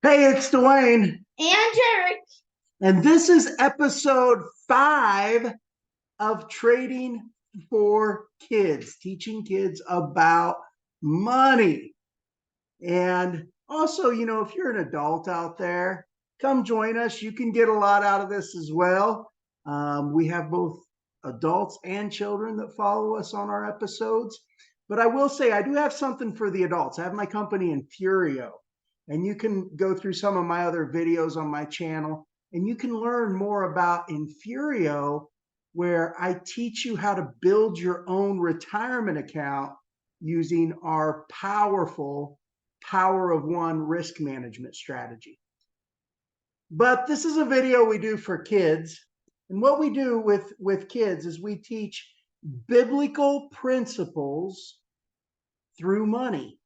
Hey, it's Dwayne, And Gerrick. and this is episode 5 of Trading for Kids, teaching kids about money. And also, if you're an adult out there, come join us. You can get a lot out of this as well. We have both adults and children that follow us on our episodes. But I will say, I do have something for the adults. I have my company Enfurio, and you can go through some of my other videos on my channel, and you can learn more about Enfurio, where I teach you how to build your own retirement account using our powerful power of one risk management strategy. But this is a video we do for kids. And what we do with kids is we teach biblical principles through money.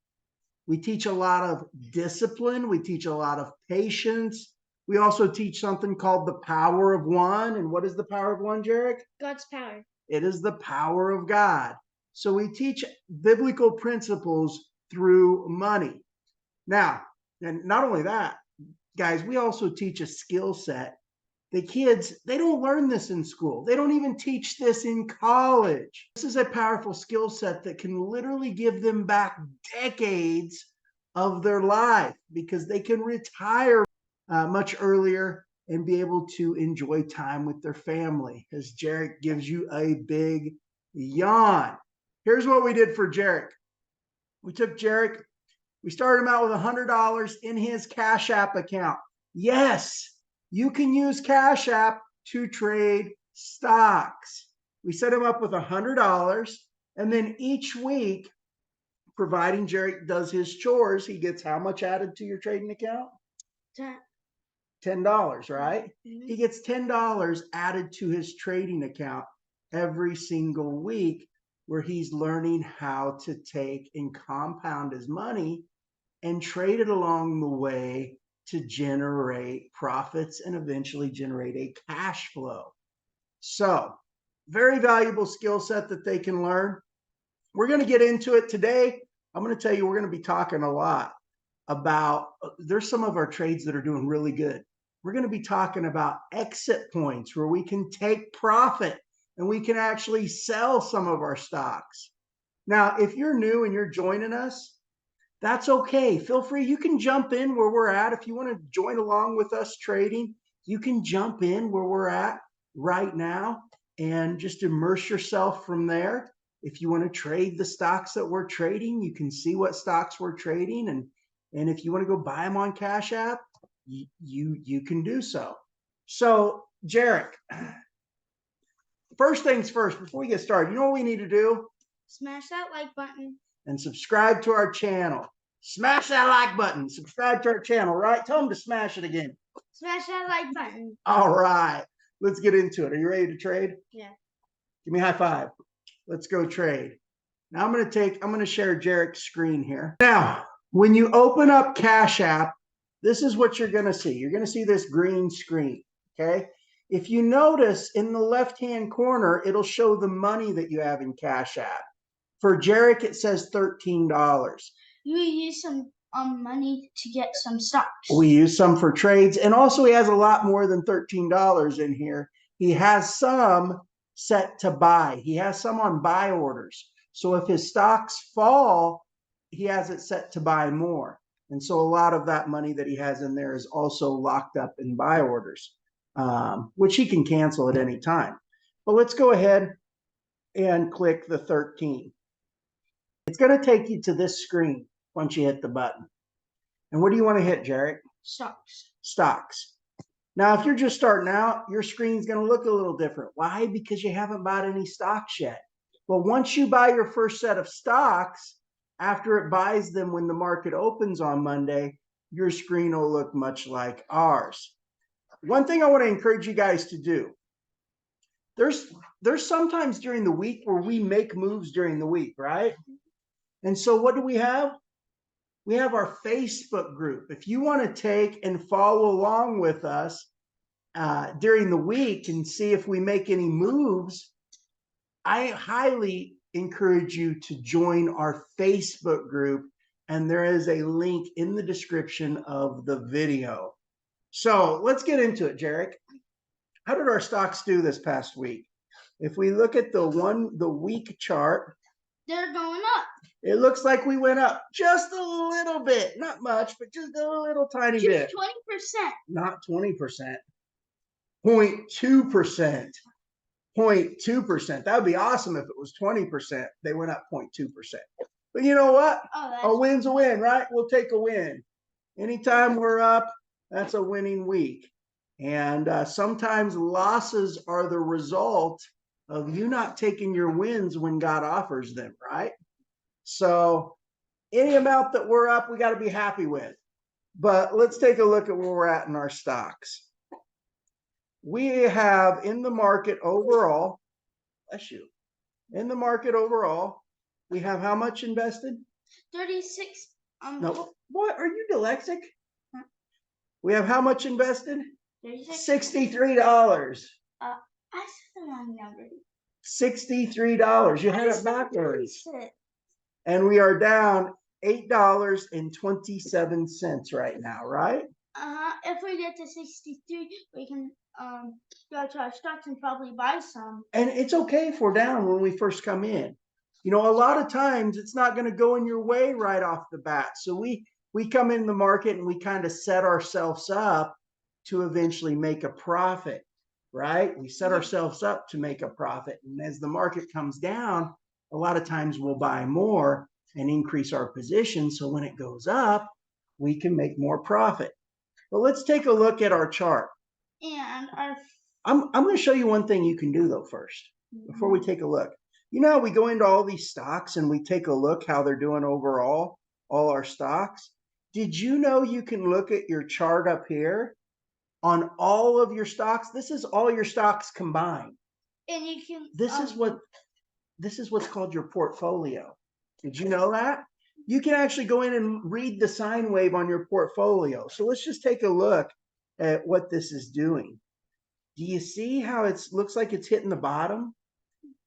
We teach a lot of discipline. We teach a lot of patience. We also teach something called the power of one. And what is the power of one, Gerrick? God's power. It is the power of God. So we teach biblical principles through money. Now, and not only that, guys, we also teach a skill set. The kids, they don't learn this in school. They don't even teach this in college. This is a powerful skill set that can literally give them back decades of their life because they can retire much earlier and be able to enjoy time with their family. As Gerrick gives you a big yawn. Here's what we did for Gerrick. We took Gerrick, we started him out with $100 in his CashApp account. Yes, you can use CashApp to trade stocks. We set him up with $100, and then each week, providing Gerrick does his chores, he gets how much added to your trading account? $10, right? Mm-hmm. He gets $10 added to his trading account every single week, where he's learning how to take and compound his money and trade it along the way to generate profits and eventually generate a cash flow. So, very valuable skill set that they can learn. We're going to get into it today. I'm going to tell you, we're going to be talking a lot about, there's some of our trades that are doing really good. We're going to be talking about exit points where we can take profit and we can actually sell some of our stocks. Now, if you're new and you're joining us, that's okay. Feel free. You can jump in where we're at. If you want to join along with us trading, you can jump in where we're at right now and just immerse yourself from there. If you want to trade the stocks that we're trading, you can see what stocks we're trading. And if you want to go buy them on Cash App, you can do so. So, Gerrick, first things first, before we get started, you know what we need to do? Smash that like button. And subscribe to our channel. Smash that like button. Subscribe to our channel, right? Tell them to smash it again. Smash that like button. All right. Let's get into it. Are you ready to trade? Yeah. Give me a high five. Let's go trade. Now I'm going to share Gerrick's screen here. Now, when you open up Cash App, this is what you're going to see. You're going to see this green screen, okay? If you notice in the left-hand corner, it'll show the money that you have in Cash App. For Gerrick, it says $13. You use some money to get some stocks. We use some for trades, and also he has a lot more than $13 in here. He has some set to buy. He has some on buy orders. So if his stocks fall, he has it set to buy more. And so a lot of that money that he has in there is also locked up in buy orders, which he can cancel at any time. But let's go ahead and click the 13. It's going to take you to this screen once you hit the button. And what do you want to hit, Gerrick? Stocks. Stocks. Now, if you're just starting out, your screen's going to look a little different. Why? Because you haven't bought any stocks yet. But once you buy your first set of stocks, after it buys them when the market opens on Monday, your screen will look much like ours. One thing I want to encourage you guys to do, there's sometimes during the week where we make moves during the week, right? And so what do we have? We have our Facebook group. If you want to take and follow along with us during the week and see if we make any moves, I highly encourage you to join our Facebook group and there is a link in the description of the video. So let's get into it, Gerrick. How did our stocks do this past week? If we look at the week chart, they're going up. It looks like we went up just a little bit, not much, but just a little tiny bit. 20%. Not 20%. 0.2%. 0.2%. That would be awesome if it was 20%. They went up 0.2%. But you know what? A win's a win, right? We'll take a win. Anytime we're up, that's a winning week. And sometimes losses are the result of you not taking your wins when God offers them, right? So any amount that we're up, we got to be happy with. But let's take a look at where we're at in our stocks. We have in the market overall, bless you, in the market overall, we have how much invested? 36. No, what, are you dyslexic? Huh? We have how much invested? 36. $63. I said the wrong number. $63. You had it backwards. And we are down $8.27 right now, right? If we get to 63, we can go to our stocks and probably buy some. And it's okay if we're down when we first come in. You know, a lot of times it's not going to go in your way right off the bat. So we come in the market and we kind of set ourselves up to eventually make a profit, right? We set ourselves up to make a profit. And as the market comes down, a lot of times we'll buy more and increase our position. So when it goes up, we can make more profit. But let's take a look at our chart. And I'm going to show you one thing you can do though first, before we take a look. You know how we go into all these stocks and we take a look how they're doing overall, all our stocks? Did you know you can look at your chart up here on all of your stocks? This is all your stocks combined. And you can this is what's called your portfolio. Did you know that? You can actually go in and read the sine wave on your portfolio. So let's just take a look at what this is doing. Do you see how it looks like it's hitting the bottom?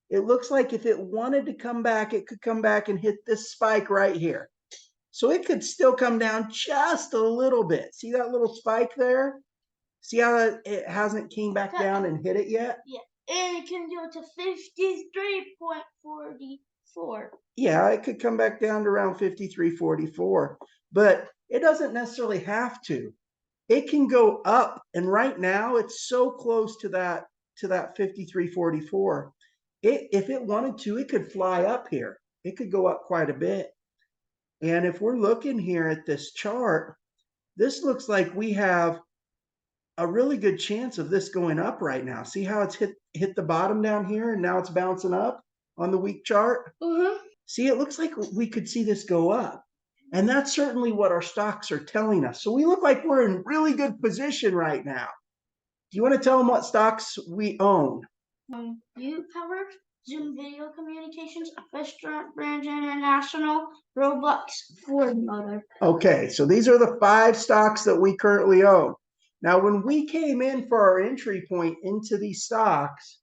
It looks like if it wanted to come back, it could come back and hit this spike right here. So it could still come down just a little bit. See that little spike there? See how it hasn't came back down and hit it yet? Yeah, and it can go to 53.44. Yeah, it could come back down to around 53.44, but it doesn't necessarily have to. It can go up, and right now it's so close to that 53.44. If it wanted to, it could fly up here. It could go up quite a bit. And if we're looking here at this chart, this looks like we have a really good chance of this going up right now. See how it's hit the bottom down here and now it's bouncing up on the week chart? See, it looks like we could see this go up. And that's certainly what our stocks are telling us. So we look like we're in really good position right now. Do you want to tell them what stocks we own? Power, Zoom Video Communications, Restaurant Brands International, Roblox, Ford Motor. Okay, so these are the 5 stocks that we currently own. Now, when we came in for our entry point into these stocks,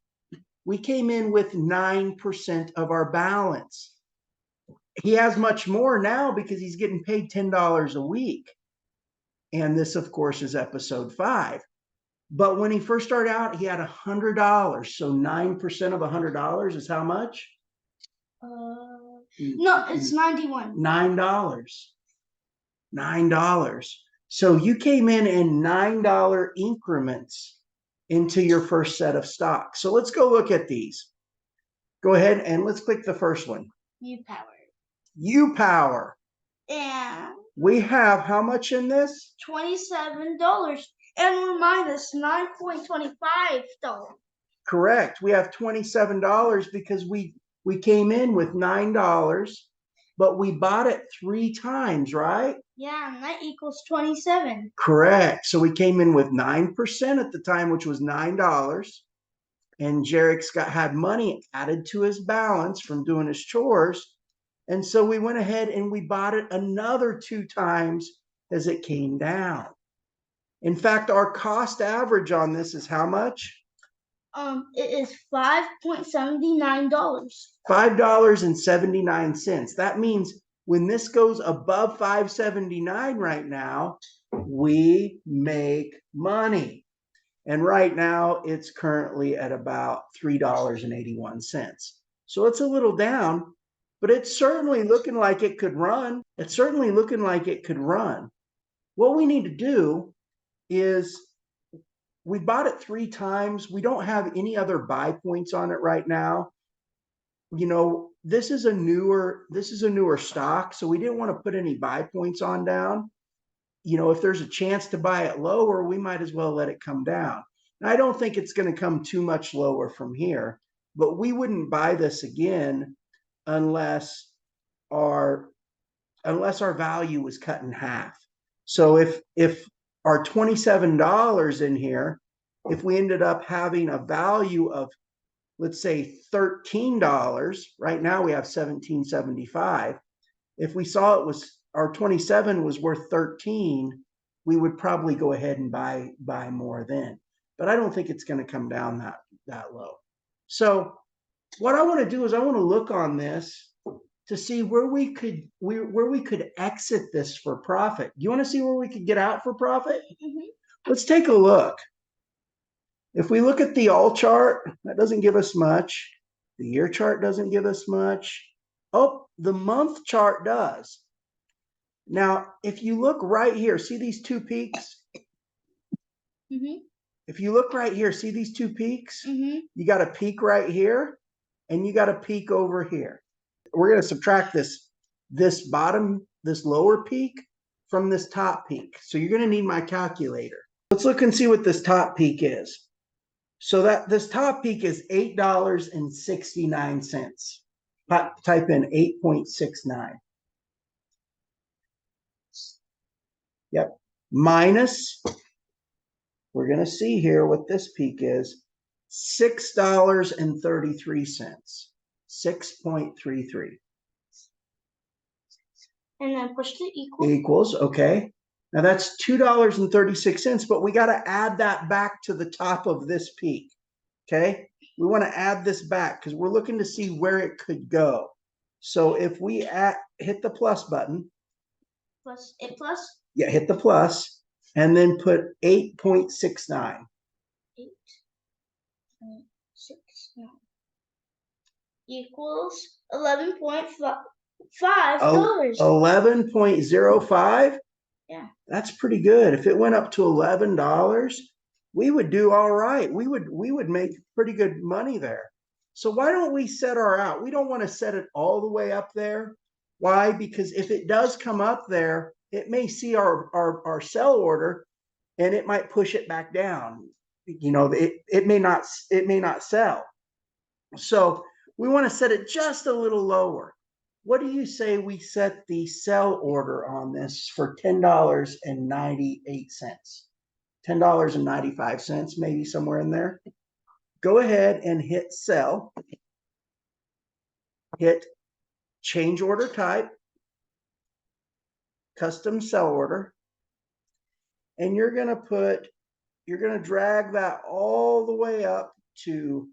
we came in with 9% of our balance. He has much more now because he's getting paid $10 a week. And this, of course, is episode 5. But when he first started out, he had $100. So 9% of $100 is how much? No, it's 91. $9. So you came in $9 increments into your first set of stocks. So let's go look at these. Go ahead and let's click the first one. U-Power. And we have how much in this? $27. And we're minus $9.25. Correct. We have $27 because we came in with $9, but we bought it 3 times, right? Yeah, and that equals 27. Correct. So we came in with 9% at the time, which was $9. And Gerrick's had money added to his balance from doing his chores. And so we went ahead and we bought it another 2 times as it came down. In fact, our cost average on this is how much? It is $5.79. $5.79. That means When this goes above 579 right now, we make money. And right now it's currently at about $3.81. So it's a little down, but it's certainly looking like it could run. It's certainly looking like it could run. What we need to do is we bought it 3 times. We don't have any other buy points on it right now. You know, this is a newer stock, so we didn't want to put any buy points on down. You know, if there's a chance to buy it lower, we might as well let it come down. And I don't think it's going to come too much lower from here, but we wouldn't buy this again unless our value was cut in half. So if our $27 in here, if we ended up having a value of, let's say, $13, right now we have $17.75. If we saw it was our 27 was worth 13, we would probably go ahead and buy more then. But I don't think it's going to come down that low. So what I want to do is I want to look on this to see where we could exit this for profit. You want to see where we could get out for profit? Mm-hmm. Let's take a look. If we look at the all chart, that doesn't give us much. The year chart doesn't give us much. Oh, the month chart does. Now, if you look right here, see these 2 peaks? Mm-hmm. If you look right here, see these 2 peaks? Mm-hmm. You got a peak right here, and you got a peak over here. We're going to subtract this lower peak from this top peak. So you're going to need my calculator. Let's look and see what this top peak is. So that this top peak is $8.69. Type in 8.69. Yep. Minus, we're going to see here what this peak is, $6.33. 6.33. And then push the equal. Equals, okay. Now that's $2.36, but we got to add that back to the top of this peak. Okay. We want to add this back because we're looking to see where it could go. So if we hit the plus button. Plus. Yeah, hit the plus and then put 8.69. 8.69 equals $11.5. 11.05. Yeah. That's pretty good. If it went up to $11, we would do all right. We would make pretty good money there. So why don't we set our out? We don't want to set it all the way up there. Why? Because if it does come up there, it may see our sell order and it might push it back down. You know, it may not sell. So we want to set it just a little lower. What do you say we set the sell order on this for $10.98? $10.95, maybe somewhere in there. Go ahead and hit sell. Hit change order type, custom sell order. And you're going to drag that all the way up to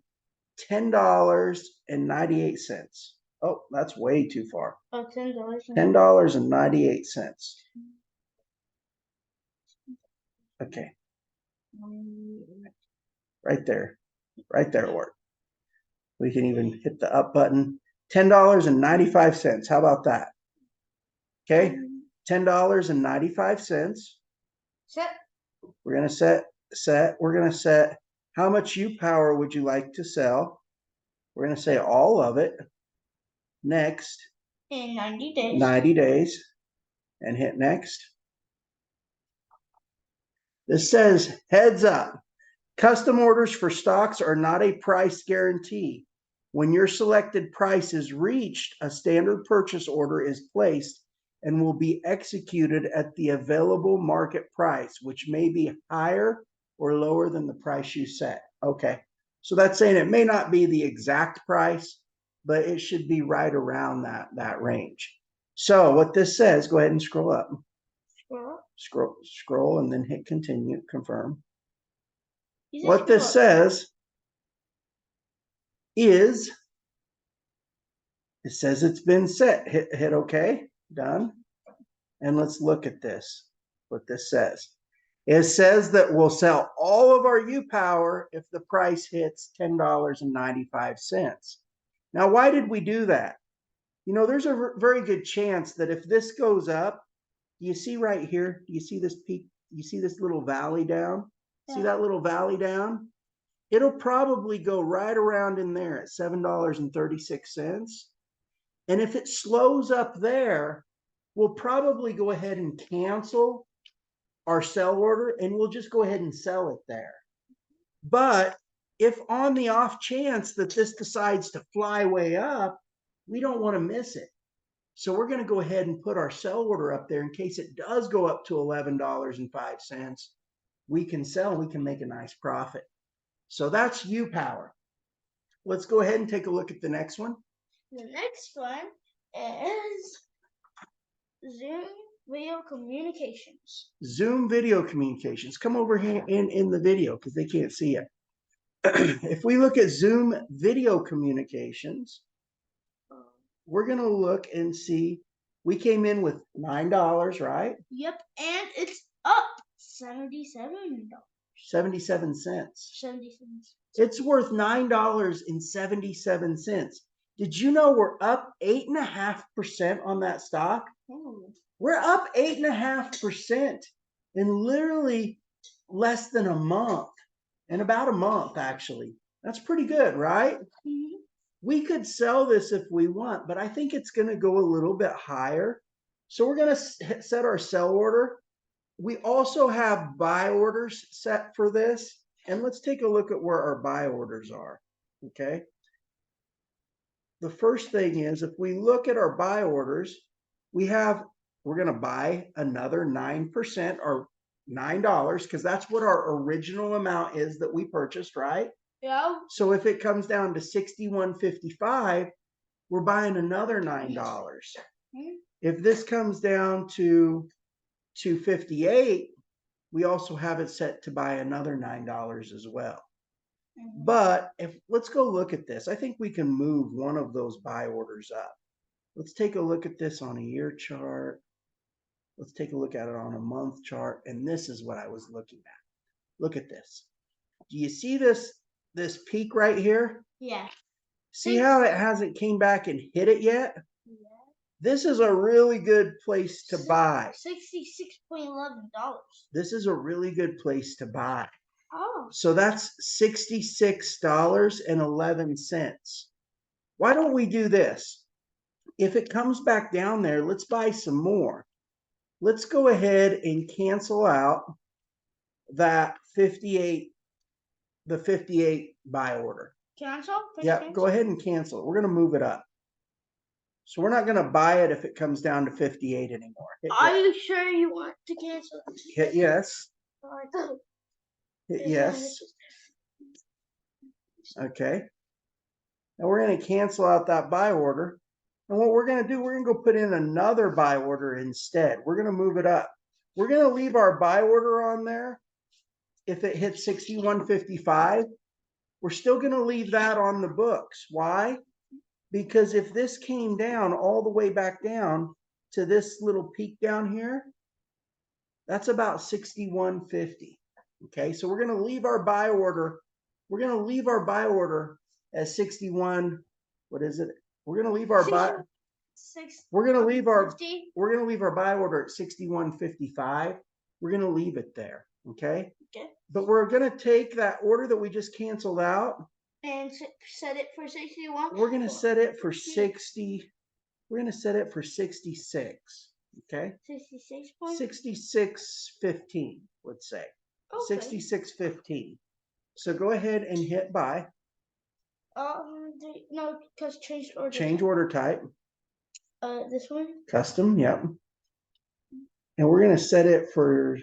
$10.98. Oh, that's way too far. Oh, $10. $10.98. Okay. Right there. Right there, Lord. We can even hit the up button. $10.95. How about that? Okay. $10.95. Set. We're going to set. We're going to set how much power would you like to sell? We're going to say all of it. Next. In 90 days. 90 days. And hit next. This says, heads up. Custom orders for stocks are not a price guarantee. When your selected price is reached, a standard purchase order is placed and will be executed at the available market price, which may be higher or lower than the price you set. Okay, so that's saying it may not be the exact price, but it should be right around that range. So what this says, go ahead and scroll up. Scroll and then hit continue, confirm. What this says is, it says it's been set. Hit OK. Done. And let's look at this, what this says. It says that we'll sell all of our U-Power if the price hits $10.95. Now, why did we do that? You know, there's a very good chance that if this goes up, do you see right here? Do you see this peak? You see this little valley down? Yeah. See that little valley down? It'll probably go right around in there at $7.36. And if it slows up there, we'll probably go ahead and cancel our sell order and we'll just go ahead and sell it there. But if on the off chance that this decides to fly way up, we don't want to miss it. So we're going to go ahead and put our sell order up there in case it does go up to $11.05. We can sell, we can make a nice profit. So that's U-Power. Let's go ahead and take a look at the next one. The next one is Zoom Video Communications. Zoom Video Communications. Come over here in the video because they can't see it. If we look at Zoom Video Communications, we're going to look and see. We came in with $9, right? Yep, and it's up $77. 77 cents. 77 cents. It's worth $9.77. Did you know we're up 8.5% on that stock? Ooh. We're up 8.5% in literally less than a month. In about a month, actually. That's pretty good, right? Mm-hmm. We could sell this if we want, but I think it's going to go a little bit higher. So we're going to set our sell order. We also have buy orders set for this. And let's take a look at where our buy orders are. Okay. The first thing is if we look at our buy orders, we're going to buy another 9% or $9 because that's what our original amount is that we purchased, right? Yeah. So if it comes down to $61.55, we're buying another $9. Mm-hmm. If this comes down to $2.58, we also have it set to buy another $9 as well. Mm-hmm. But let's go look at this. I think we can move one of those buy orders up. Let's take a look at this on a year chart. Let's take a look at it on a month chart. And this is what I was looking at. Look at this. Do you see this peak right here? Yeah. See how it hasn't came back and hit it yet? Yeah. This is a really good place to buy. $66.11. This is a really good place to buy. Oh. So that's $66.11. Why don't we do this? If it comes back down there, let's buy some more. Let's go ahead and cancel out that 58 buy order. Cancel? Yeah, go ahead and cancel it. We're going to move it up. So we're not going to buy it if it comes down to 58 anymore. Are you sure you want to cancel? Hit yes. Hit yes. Okay. Now we're going to cancel out that buy order. And what we're going to do, we're going to go put in another buy order instead. We're going to move it up. We're going to leave our buy order on there. If it hits 61.55, we're still going to leave that on the books. Why? Because if this came down all the way back down to this little peak down here, that's about 61.50. Okay, so we're going to leave our buy order. We're going to leave our buy order at 61. What is it? We're going to leave our buy. We're going to leave our buy order at 61.55. We're going to leave it there. Okay. Okay. But we're going to take that order that we just canceled out and set it for 61. We're going to set it for 60. We're going to set it for 66. Okay. 66.15. Let's say. Okay. 66.15. So go ahead and hit buy. No, because change order. Change order type. This one. Custom. Yep. And we're going to set it for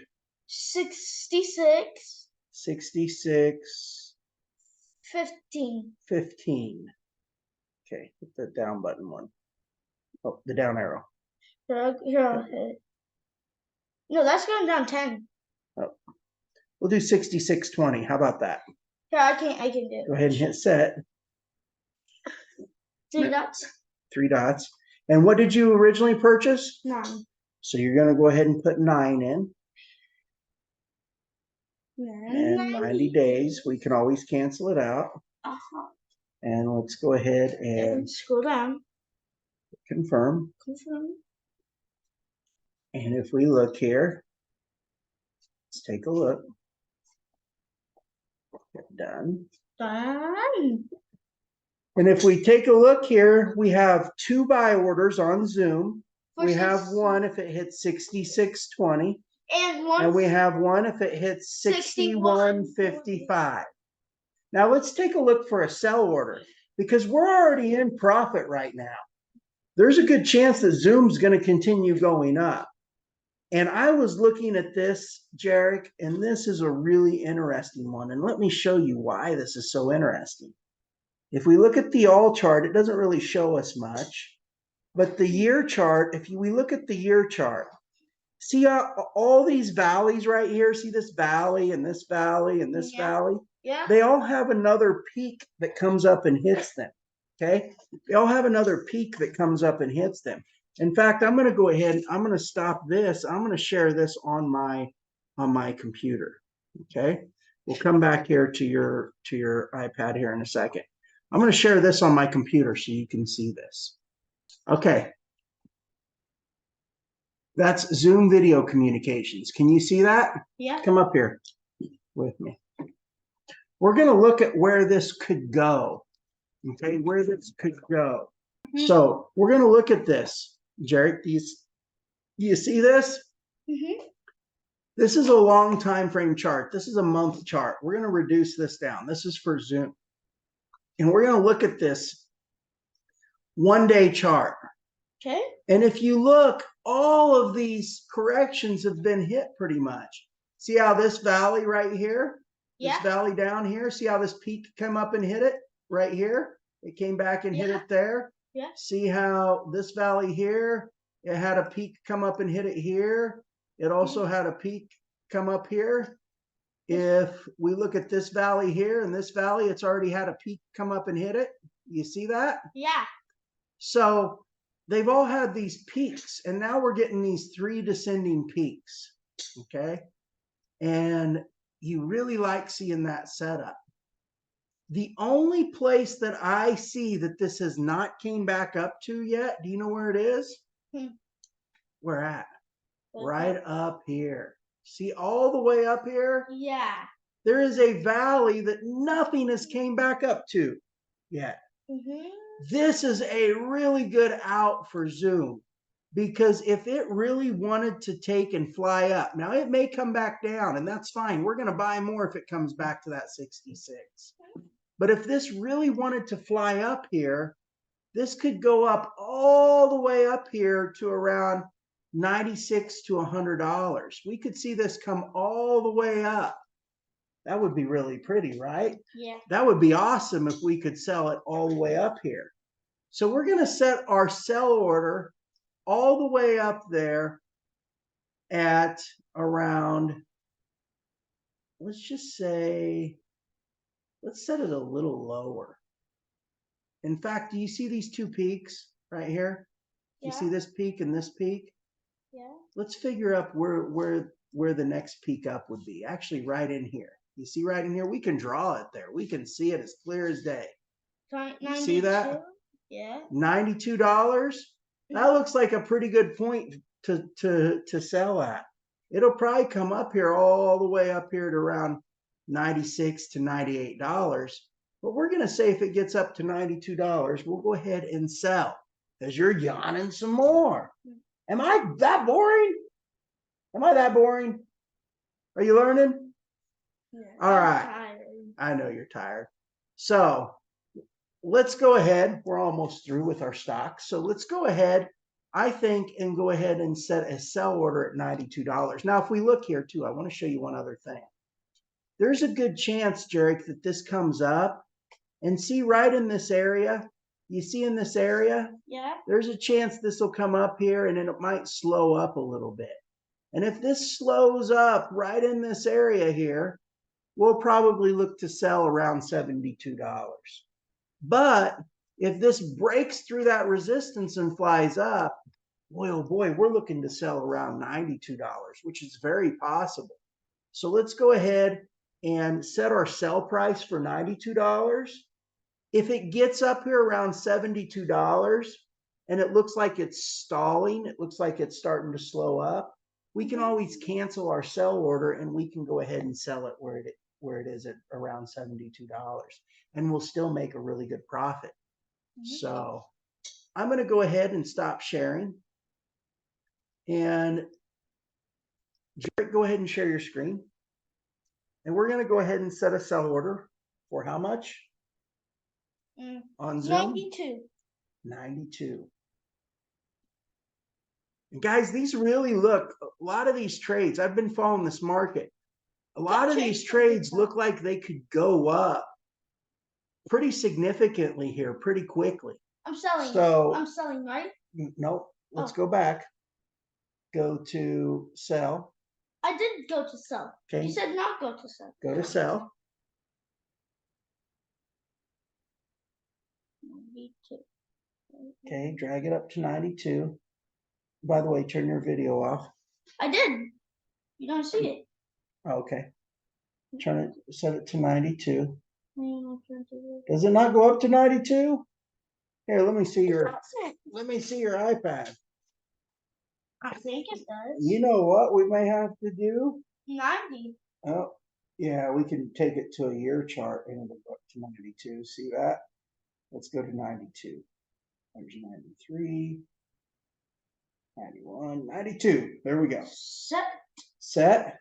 66. 15. Okay, hit the down button one. Oh, the down arrow. Here, I'll hit. No, that's going down 10. Oh. We'll do 66.20. How about that? Yeah, I can do it. Go ahead and hit set. 3 dots. 3 dots. And what did you originally purchase? 9. So you're going to go ahead and put 9 in. And And 90 days. We can always cancel it out. And let's go ahead and scroll down. Confirm. Confirm. And if we look here, let's take a look. Done. Done. And if we take a look here, we have 2 buy orders on Zoom. We have one if it hits 66.20. And we have one if it hits 61.55. Now let's take a look for a sell order because we're already in profit right now. There's a good chance that Zoom's going to continue going up. And I was looking at this, Gerrick, and this is a really interesting one. And let me show you why this is so interesting. If we look at the all chart, it doesn't really show us much. But the year chart, we look at the year chart, see all these valleys right here? See this valley and this valley and this valley? Yeah. They all have another peak that comes up and hits them. Okay? They all have another peak that comes up and hits them. In fact, I'm going to go ahead and I'm going to stop this. I'm going to share this on my computer. Okay? We'll come back here to your iPad here in a second. I'm going to share this on my computer so you can see this. Okay. That's Zoom video communications. Can you see that? Yeah. Come up here with me. We're going to look at where this could go. Okay, where this could go. So we're going to look at this. Gerrick, do you see this? This is a long time frame chart. This is a month chart. We're going to reduce this down. This is for Zoom. And we're going to look at this 1-day chart. Okay. And if you look, all of these corrections have been hit pretty much. See how this valley right here, this valley down here, see how this peak come up and hit it right here? It came back and hit it there. Yeah. See how this valley here, it had a peak come up and hit it here. It also had a peak come up here. If we look at this valley here and this valley, it's already had a peak come up and hit it. You see that? Yeah. So they've all had these peaks, and now we're getting these 3 descending peaks. Okay. And you really like seeing that setup. The only place that I see that this has not came back up to yet, do you know where it is? Where at? Right up here. See all the way up here? Yeah. There is a valley that nothing has came back up to yet. This is a really good out for Zoom because if it really wanted to take and fly up, now it may come back down and that's fine. We're going to buy more if it comes back to that 66. But if this really wanted to fly up here, this could go up all the way up here to around $96 to $100. We could see this come all the way up. That would be really pretty, right? Yeah. That would be awesome if we could sell it all the way up here. So we're going to set our sell order all the way up there at around, let's just say, let's set it a little lower. In fact, do you see these 2 peaks right here? You see this peak and this peak? Yeah. Let's figure out where the next peak up would be. Actually, right in here. You see right in here? We can draw it there. We can see it as clear as day. You see that? Yeah. $92. That looks like a pretty good point to sell at. It'll probably come up here all the way up here to around $96 to $98. But we're going to say if it gets up to $92, we'll go ahead and sell because you're yawning some more. Am I that boring? Am I that boring? Are you learning? Yeah. All right. I know you're tired. So let's go ahead. We're almost through with our stocks. So let's go ahead, I think, and go ahead and set a sell order at $92. Now, if we look here too, I want to show you one other thing. There's a good chance, Gerrick, that this comes up and see right in this area. You see in this area? Yeah. There's a chance this will come up here and then it might slow up a little bit. And if this slows up right in this area here, we'll probably look to sell around $72. But If this breaks through that resistance and flies up, boy, oh boy, we're looking to sell around $92, which is very possible. So let's go ahead and set our sell price for $92. If it gets up here around $72 and it looks like it's stalling, it looks like it's starting to slow up, we can always cancel our sell order and we can go ahead and sell it where it is at around $72, and we'll still make a really good profit. So I'm going to go ahead and stop sharing. And Gerrick, go ahead and share your screen. And we're going to go ahead and set a sell order for how much? On Zoom? 92. 92. And guys, these really look, a lot of these trades, I've been following this market. A lot of these trades look like they could go up pretty significantly here, pretty quickly. I'm selling. So I'm selling, right? No, let's go back. Go to sell. I did go to sell. Okay. You said not go to sell. Go to sell. 92. Okay, drag it up to 92. By the way, turn your video off. I did. You don't see it. Okay. Turn it, set it to 92. Does it not go up to 92? Here, let me see your iPad. I think it does. You know what we may have to do? 90. Oh, yeah, we can take it to a year chart and it'll go up to 92. See that? Let's go to 92. There's 93, 91, 92. There we go. Set.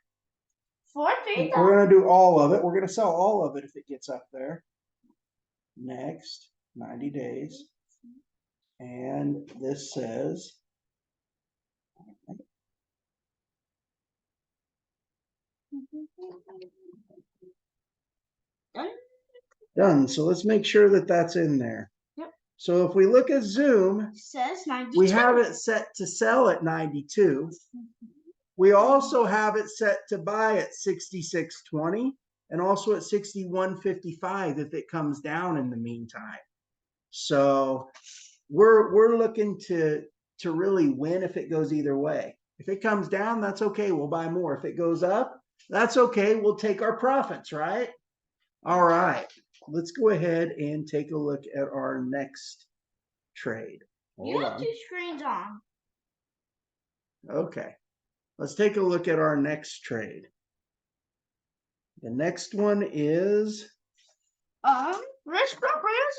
For $3. We're going to do all of it. We're going to sell all of it if it gets up there. Next, 90 days. And this says, done. So let's make sure that that's in there. Yep. So if we look at Zoom, it says 92. We have it set to sell at 92. We also have it set to buy at 66.20 and also at 61.55 if it comes down in the meantime. So we're looking to really win if it goes either way. If it comes down, that's okay. We'll buy more. If it goes up, that's okay. We'll take our profits, right? All right. Let's go ahead and take a look at our next trade. You have 2 screens on. Okay. Let's take a look at our next trade. The next one is Restaurant Brands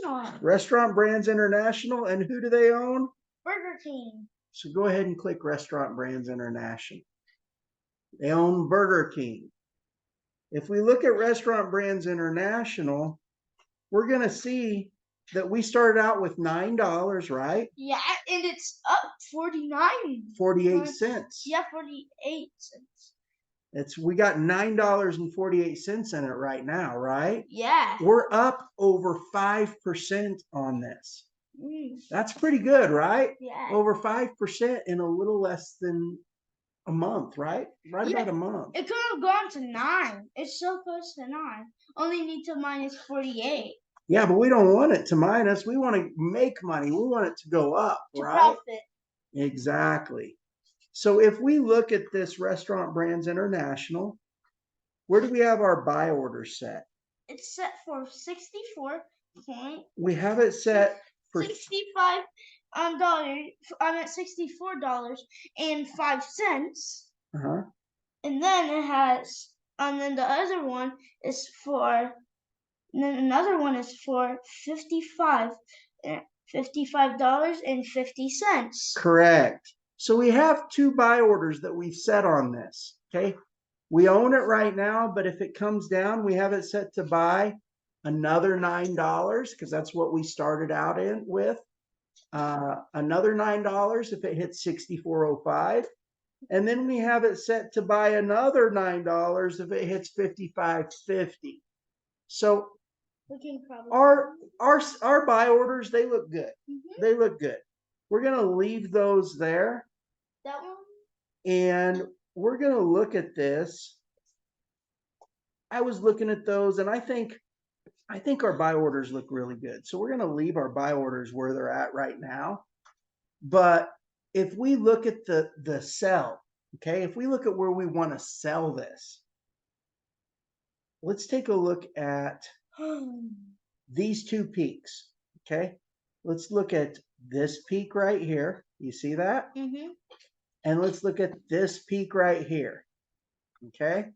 International. Restaurant Brands International. And who do they own? Burger King. So go ahead and click Restaurant Brands International. They own Burger King. If we look at Restaurant Brands International, we're going to see that we started out with $9, right? Yeah, and it's up 48 cents. Yeah, 48 cents. We got $9.48 in it right now, right? Yeah. We're up over 5% on this. That's pretty good, right? Yeah. Over 5% in a little less than a month, right? About a month. It could have gone to 9. It's so close to 9. Only need to minus 48. Yeah, but we don't want it to minus. We want to make money. We want it to go up, right? Profit. Exactly. So if we look at this Restaurant Brands International, where do we have our buy order set? It's set for 64 point. We have it set for $65 dollars. I'm at $64.05. And then it has, and then the other one is for. And then another one is for $55.50. Correct. So we have 2 buy orders that we've set on this. Okay. We own it right now, but if it comes down, we have it set to buy another $9 because that's what we started out in with. Another $9 if it hits 64.05. And then we have it set to buy another $9 if it hits 55.50. So our buy orders, they look good. They look good. We're going to leave those there. That one? And we're going to look at this. I was looking at those and I think I think our buy orders look really good. So we're going to leave our buy orders where they're at right now. But if we look at the sell, okay, if we look at where we want to sell this, let's take a look at these two peaks. Okay, let's look at this peak right here. You see that? Mm-hmm. And let's look at this peak right here. Okay,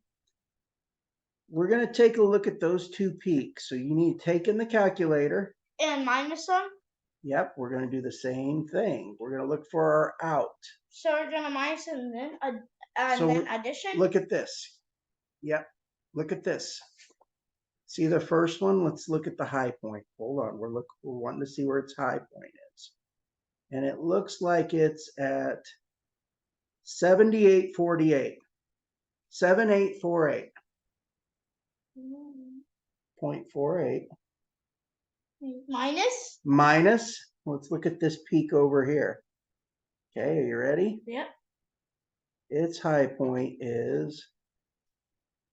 we're going to take a look at those two peaks. So you need to take in the calculator and minus them. Yep, we're going to do the same thing. We're going to look for our out. So we're going to minus and then addition. Look at this. Yep, look at this. See the first one? Let's look at the high point. Hold on, we're wanting to see where its high point is. And it looks like it's at 78.48. 7848. 0.48. Minus, let's look at this peak over here. Okay, are you ready? Yep. Its high point is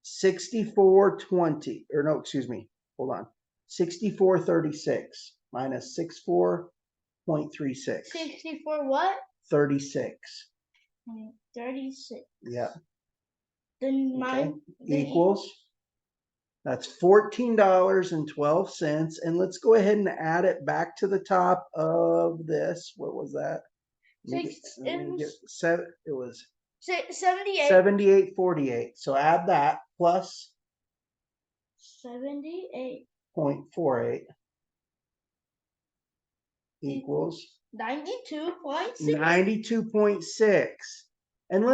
64.20, or no, excuse me, hold on. 64.36 minus 64.36. 64 what? 36. 36. Yeah. Then okay. Equals. That's $14.12. And let's go ahead and add it back to the top of this. What was that? It was 78. 78.48. So add that plus 78.48 equals 92.6. 92.6. And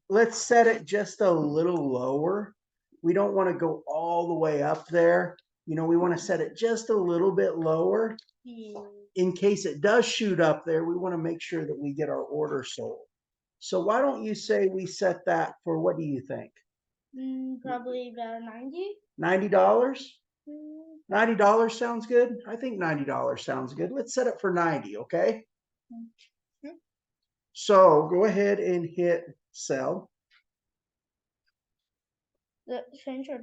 let's set it just a little lower. We don't want to go all the way up there. We want to set it just a little bit lower. In case it does shoot up there, we want to make sure that we get our order sold. So why don't you say we set that for, what do you think? Probably about 90. $90? $90 sounds good? I think $90 sounds good. Let's set it for 90, okay? So go ahead and hit sell.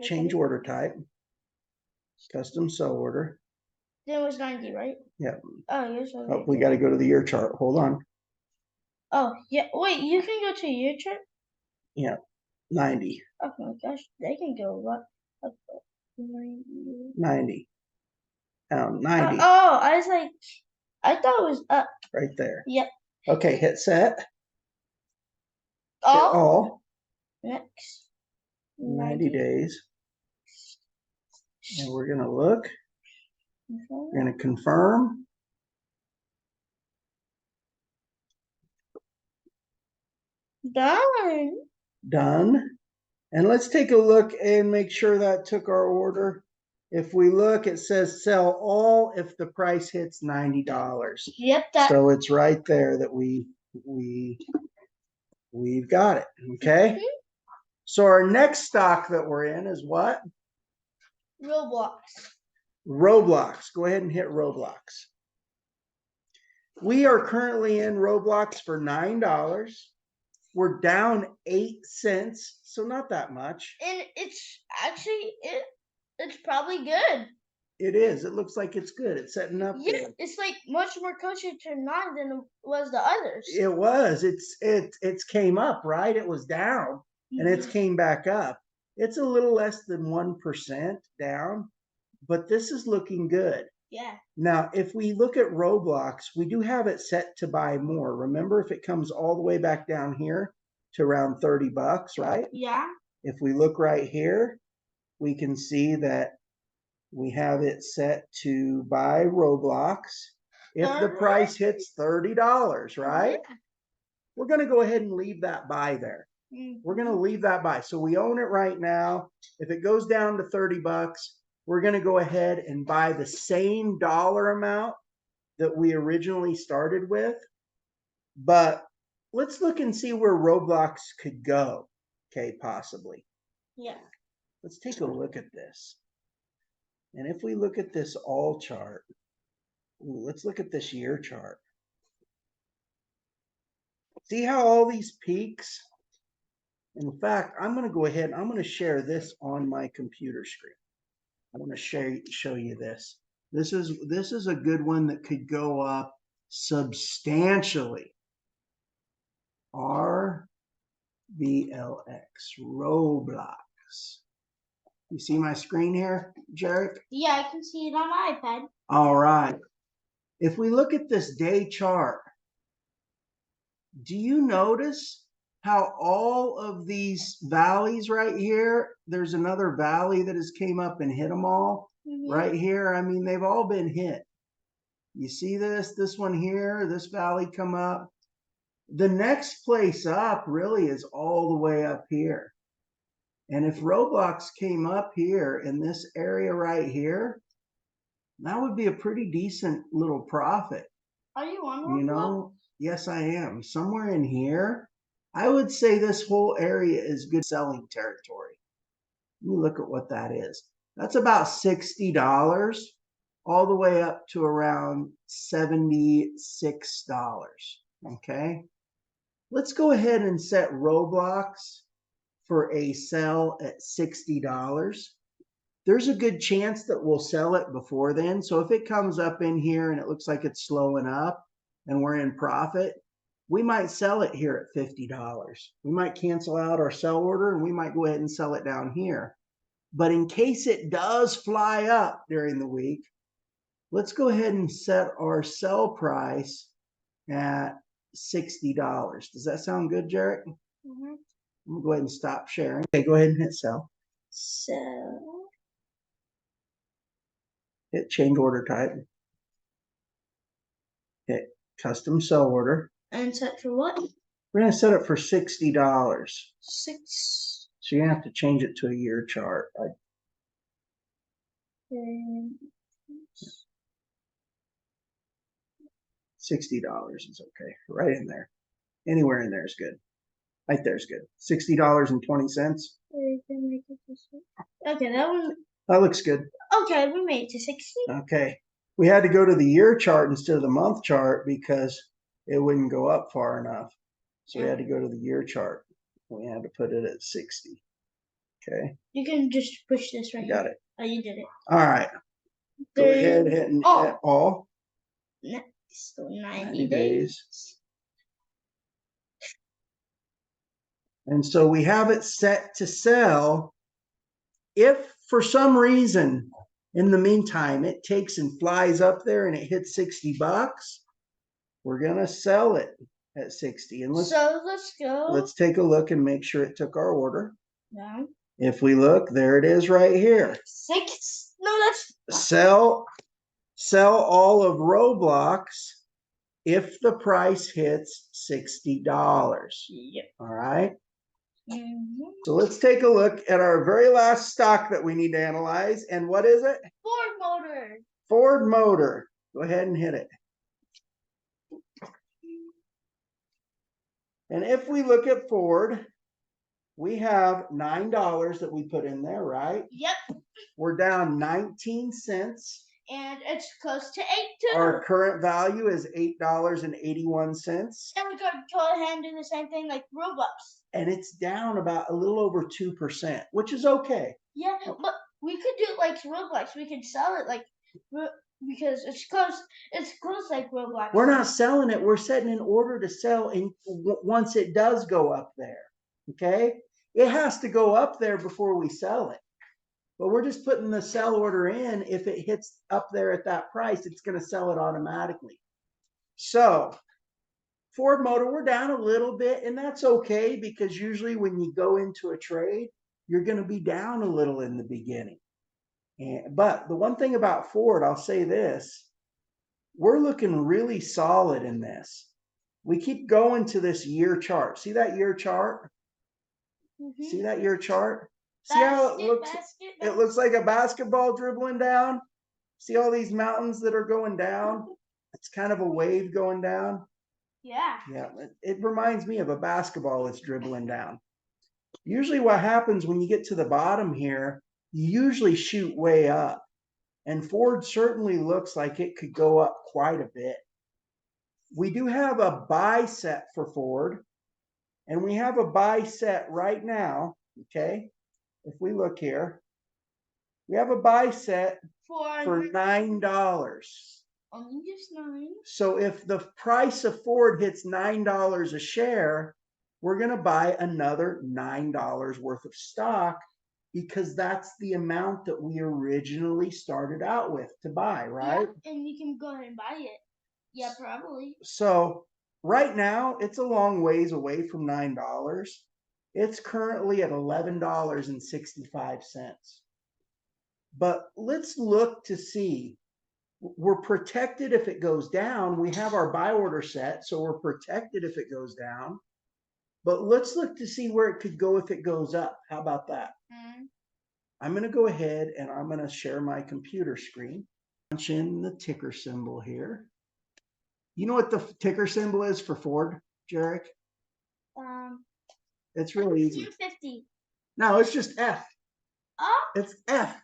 Change order type. Custom sell order. Then it was 90, right? Yeah. Oh, yes. Oh, we got to go to the year chart. Hold on. Oh, yeah. Wait, you can go to year chart? Yeah. 90. Oh my gosh, they can go up 90. 90. 90. I was like, I thought it was up. Right there. Yep. Okay, hit set. All. Hit all. Next. 90 days. And we're going to look. We're going to confirm. Done. Done. And let's take a look and make sure that took our order. If we look, it says sell all if the price hits $90. Yep. So it's right there that we've got it. Okay. Mm-hmm. So our next stock that we're in is what? Roblox. Roblox. Go ahead and hit Roblox. We are currently in Roblox for $9. We're down 8 cents, so not that much. And it's actually it's probably good. It is. It looks like it's good. It's setting up. Yeah, good. It's like much more closer to 9 than it was the others. It was. It's came up, right? It was down, and it's came back up. It's a little less than 1% down, but this is looking good. Yeah. Now, if we look at Roblox, we do have it set to buy more. Remember, if it comes all the way back down here to around $30, right? Yeah. If we look right here, we can see that we have it set to buy Roblox if the price hits $30, right? Yeah. We're going to go ahead and leave that buy there. We're going to leave that buy. So we own it right now. If it goes down to $30, we're going to go ahead and buy the same dollar amount that we originally started with. But let's look and see where Roblox could go. Okay, possibly. Yeah. Let's take a look at this. And if we look at this all chart, let's look at this year chart. See how all these peaks? In fact, I'm going to go ahead and I'm going to share this on my computer screen. I want to show you this. This is a good one that could go up substantially. RBLX, Roblox. You see my screen here, Gerrick? Yeah, I can see it on my iPad. All right. If we look at this day chart, do you notice how all of these valleys right here, there's another valley that has came up and hit them all right here. I mean, they've all been hit. You see this one here, this valley come up. The next place up really is all the way up here. And if Roblox came up here in this area right here, that would be a pretty decent little profit. Are you on Roblox? You know, yes, I am. Somewhere in here, I would say this whole area is good selling territory. Let me look at what that is. That's about $60 all the way up to around $76. Okay. Let's go ahead and set Roblox for a sell at $60. There's a good chance that we'll sell it before then. So if it comes up in here and it looks like it's slowing up and we're in profit, we might sell it here at $50. We might cancel out our sell order and we might go ahead and sell it down here. But in case it does fly up during the week, let's go ahead and set our sell price at $60. Does that sound good, Gerrick? Mm-hmm. I'm gonna go ahead and stop sharing. Okay, go ahead and hit sell. So Hit change order type. Hit custom sell order. And set for what? We're gonna set it for $60. 6. So you have to change it to a year chart. $60 is okay. Right in there. Anywhere in there is good. Right there is good. $60.20. Okay, that one. That looks good. Okay, we made it to 60. Okay. We had to go to the year chart instead of the month chart because it wouldn't go up far enough. So we had to go to the year chart. We had to put it at 60. Okay. You can just push this right You got here. it. Oh, you did it. All right. Go ahead and hit all. So 90 days. And so we have it set to sell. If for some reason in the meantime it takes and flies up there and it hits $60, we're gonna sell it at 60. And let's go. Let's take a look and make sure it took our order. Yeah. If we look, there it is right here. 6. No, that's sell all of Roblox if the price hits $60. Yep. All right. Mm-hmm. So let's take a look at our very last stock that we need to analyze. And what is it? Ford motor. Ford motor. Go ahead and hit it. And if we look at Ford, we have $9 that we put in there, right? Yep. We're down 19 cents. And it's close to 8 too. Our current value is $8.81. And we could go ahead and do the same thing like Robux. And it's down about a little over 2%, which is okay. Yeah, but we could do it like Roblox. We could sell it like because it's close. It's close like Roblox. We're not selling it. We're setting an order to sell, and once it does go up there, okay, it has to go up there before we sell it. But we're just putting the sell order in. If it hits up there at that price, it's going to sell it automatically. So Ford Motor, we're down a little bit, and that's okay because usually when you go into a trade, you're going to be down a little in the beginning. But the one thing about Ford, I'll say this, we're looking really solid in this. We keep going to this year chart. See that year chart? Mm-hmm. See that year chart? See how it looks? It looks like a basketball dribbling down. See all these mountains that are going down? It's kind of a wave going down. Yeah. Yeah, it reminds me of a basketball that's dribbling down. Usually what happens when you get to the bottom here, you usually shoot way up. And Ford certainly looks like it could go up quite a bit. We do have a buy set for Ford. And we have a buy set right now, okay? If we look here, We have a buy set for $9. Only just 9. So if the price of Ford hits $9 a share, we're going to buy another $9 worth of stock because that's the amount that we originally started out with to buy, right? Yeah, and you can go ahead and buy it. Yeah, probably. So right now, it's a long ways away from $9. It's currently at $11.65. But let's look to see. We're protected if it goes down. We have our buy order set, so we're protected if it goes down. But let's look to see where it could go if it goes up. How about that? I'm going to go ahead and I'm going to share my computer screen. Punch in the ticker symbol here. You know what the ticker symbol is for Ford, Gerrick? It's really easy. 250. No, it's just F. Oh. It's F.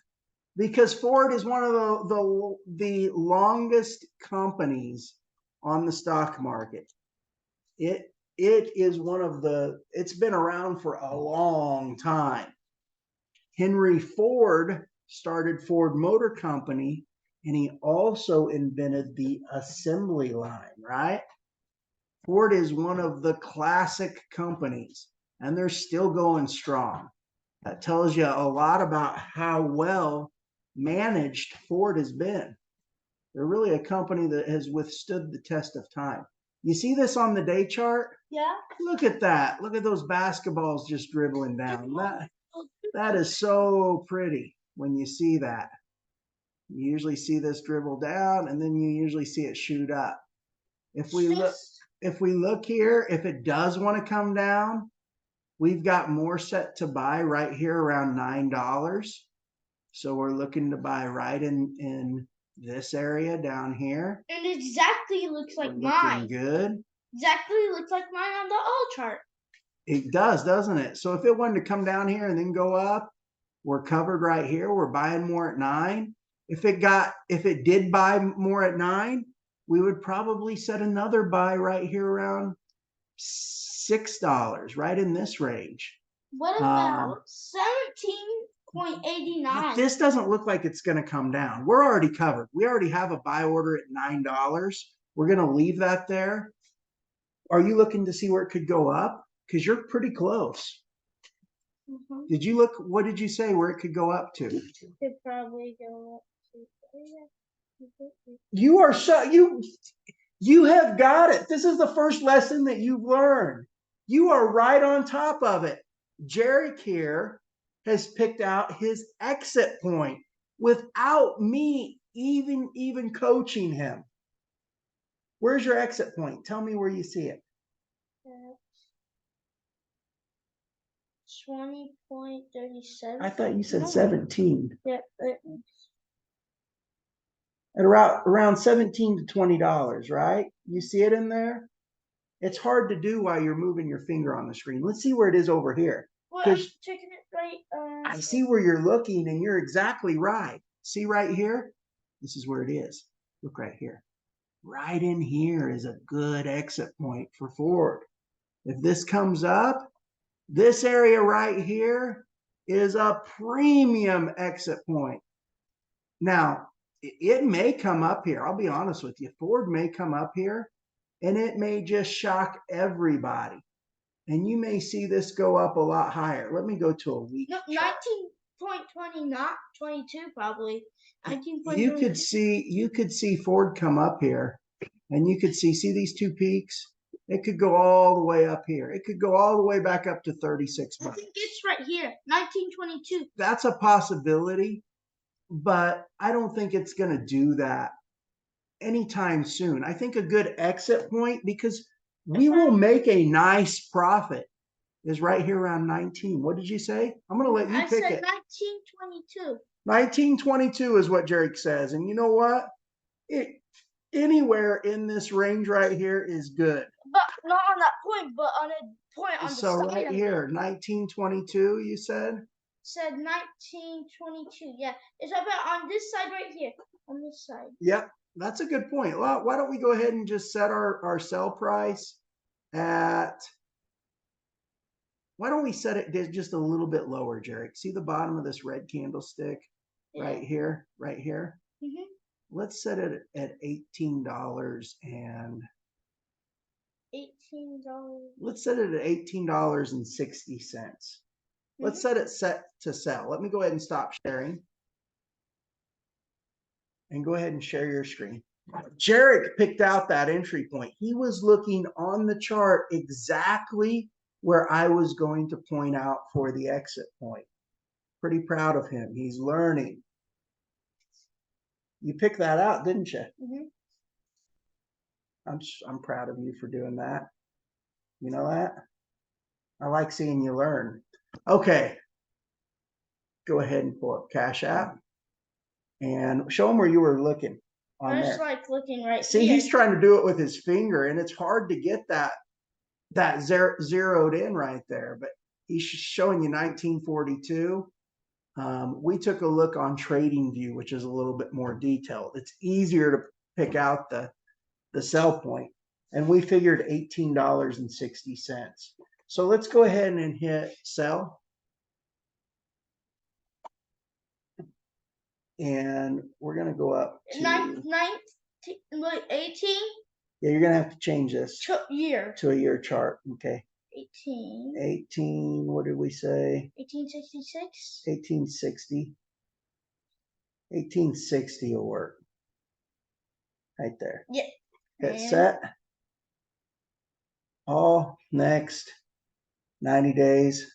Because Ford is one of the longest companies on the stock market. It is one of it's been around for a long time. Henry Ford started Ford Motor Company, and he also invented the assembly line, right? Ford is one of the classic companies, and they're still going strong. That tells you a lot about how well managed Ford has been. They're really a company that has withstood the test of time. You see this on the day chart? Yeah. Look at that. Look at those basketballs just dribbling down. That is so pretty when you see that. You usually see this dribble down, and then you usually see it shoot up. If we look here, if it does want to come down, we've got more set to buy right here around $9. So we're looking to buy right in this area down here. And it exactly looks like We're mine. looking good. Exactly looks like mine on the old chart. It does, doesn't it? So if it wanted to come down here and then go up, we're covered right here. We're buying more at 9. If it did buy more at 9, we would probably set another buy right here around $6, right in this range. What about 17.89? This doesn't look like it's going to come down. We're already covered. We already have a buy order at $9. We're going to leave that there. Are you looking to see where it could go up? Because you're pretty close. Did you look? What did you say where it could go up to? It could probably go up to. You are so you have got it. This is the first lesson that you've learned. You are right on top of it. Gerrick here has picked out his exit point without me even coaching him. Where's your exit point? Tell me where you see it. 20.37. I thought you said 17. Yeah. At around $17 to $20, right? You see it in there? It's hard to do while you're moving your finger on the screen. Let's see where it is over here. Well, I'm checking it right. I see where you're looking, and you're exactly right. See right here? This is where it is. Look right here. Right in here is a good exit point for Ford. If this comes up, this area right here is a premium exit point. Now, it may come up here. I'll be honest with you. Ford may come up here, and it may just shock everybody. And you may see this go up a lot higher. Let me go to a week. No, 19.20, not 22, probably. 19.20. You could see Ford come up here, and you could see these two peaks. It could go all the way up here. It could go all the way back up to 36 bucks. I think it's right here, 1922. That's a possibility, but I don't think it's going to do that anytime soon. I think a good exit point, because we will make a nice profit, is right here around 19. What did you say? I'm going to let you pick it. I said 1922. 1922 is what Gerrick says. And you know what? Anywhere in this range right here is good. But not on that point, but on a point on the side. So right here, 1922, you said? Said 1922. Yeah. It's about on this side right here. On this side. Yep. That's a good point. Well, why don't we go ahead and just set our sell price at, why don't we set it just a little bit lower, Gerrick? See the bottom of this red candlestick? right here, right here. Mm-hmm. Let's set it at $18 and $18. let's set it at $18.60. Let's set it set to sell. Let me go ahead and stop sharing and go ahead and share your screen. Gerrick picked out that entry point. He was looking on the chart exactly where I was going to point out for the exit point. Pretty proud of him. He's learning. You picked that out, didn't you? Mm-hmm. I'm proud of you for doing that. You know that? I like seeing you learn. Okay. Go ahead and pull up CashApp and show them where you were looking on I was there. like looking right See, here. he's trying to do it with his finger, and it's hard to get that zeroed in right there. But he's showing you 1942. We took a look on TradingView, which is a little bit more detailed. It's easier to pick out the sell point, and we figured $18.60. So let's go ahead and hit sell. And we're going to go up to 18. Yeah, you're going to have to change this year to a year chart. Okay. 18. What did we say? 1866. 1860. 1860 will work. Right there. Yeah. Hit set. All next 90 days.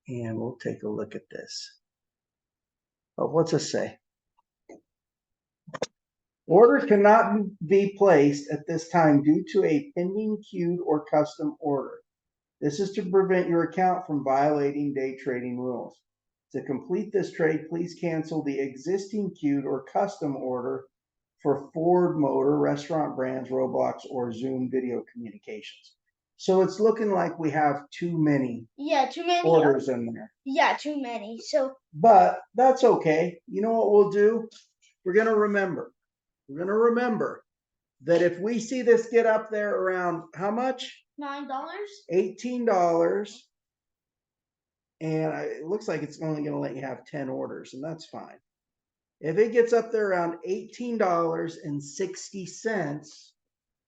And we'll take a look at this. Oh, what's it say? Orders cannot be placed at this time due to a pending queued or custom order. This is to prevent your account from violating day trading rules. To complete this trade, please cancel the existing queued or custom order for Ford Motor, Restaurant Brands, Roblox, or Zoom video communications. So it's looking like we have too many orders in there. Yeah, too many. But that's okay. You know what we'll do? We're going to remember that if we see this get up there around how much? $9. $18. And it looks like it's only going to let you have 10 orders, and that's fine. If it gets up there around $18.60,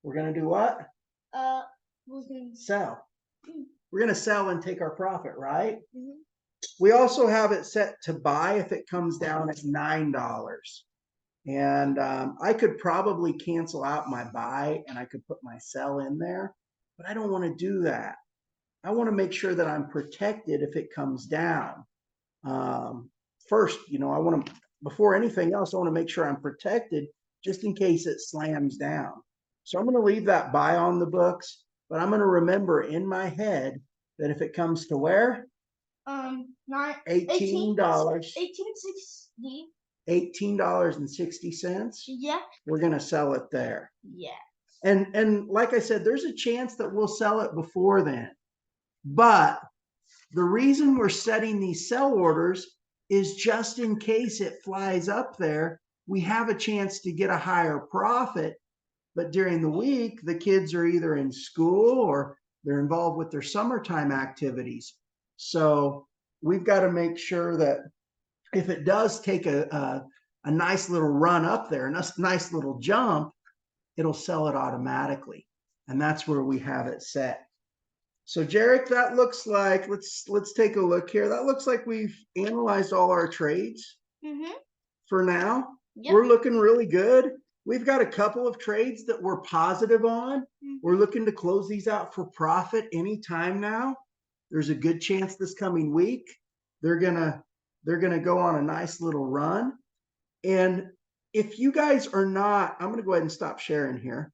we're going to do what? Sell. We're going to sell and take our profit, right? Mm-hmm. We also have it set to buy if it comes down at $9. And I could probably cancel out my buy and I could put my sell in there, but I don't want to do that. I want to make sure that I'm protected if it comes down. First, I want to, before anything else, I want to make sure I'm protected just in case it slams down. So I'm going to leave that buy on the books, but I'm going to remember in my head that if it comes to where? $18. $18.60. Yeah. We're going to sell it there. Yeah. And like I said, there's a chance that we'll sell it before then. But the reason we're setting these sell orders is just in case it flies up there, we have a chance to get a higher profit. But during the week, the kids are either in school or they're involved with their summertime activities. So we've got to make sure that if it does take a nice little run up there, a nice little jump, it'll sell it automatically. And that's where we have it set. So Gerrick, that looks like, let's take a look here. That looks like we've analyzed all our trades for now. Yep. We're looking really good. We've got a couple of trades that we're positive on. We're looking to close these out for profit anytime now. There's a good chance this coming week they're gonna go on a nice little run. And if you guys are not, I'm gonna go ahead and stop sharing here.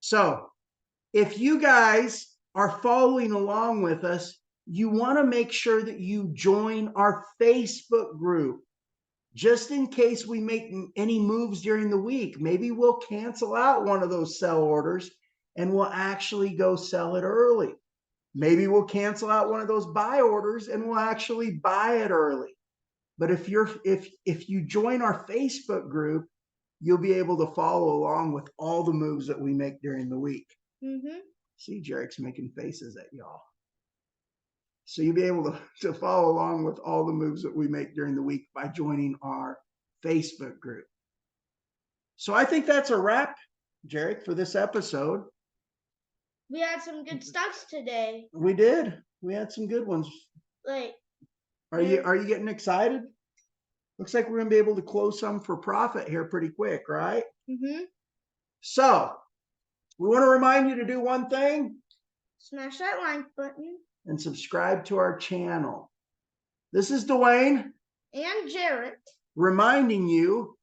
So if you guys are following along with us, you want to make sure that you join our Facebook group. Just in case we make any moves during the week, maybe we'll cancel out one of those sell orders and we'll actually go sell it early. Maybe we'll cancel out one of those buy orders and we'll actually buy it early. But if you join our Facebook group, you'll be able to follow along with all the moves that we make during the week. See, Gerrick's making faces at y'all. So you'll be able to follow along with all the moves that we make during the week by joining our Facebook group. So I think that's a wrap, Gerrick, for this episode. We had some good stuffs today. We did. We had some good ones. Like, are you getting excited? Looks like we're gonna be able to close some for profit here pretty quick, right? Mm-hmm. So we want to remind you to do one thing. Smash that like button. And subscribe to our channel. This is Dwayne. And Gerrick. Reminding you,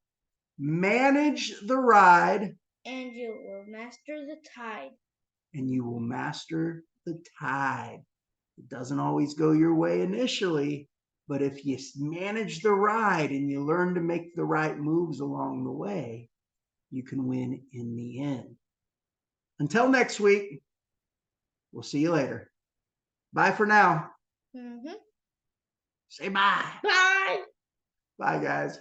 manage the ride. And you will master the tide. And you will master the tide. It doesn't always go your way initially, but if you manage the ride and you learn to make the right moves along the way, you can win in the end. Until next week, we'll see you later. Bye for now. Mm-hmm. Say bye. Bye. Bye, guys.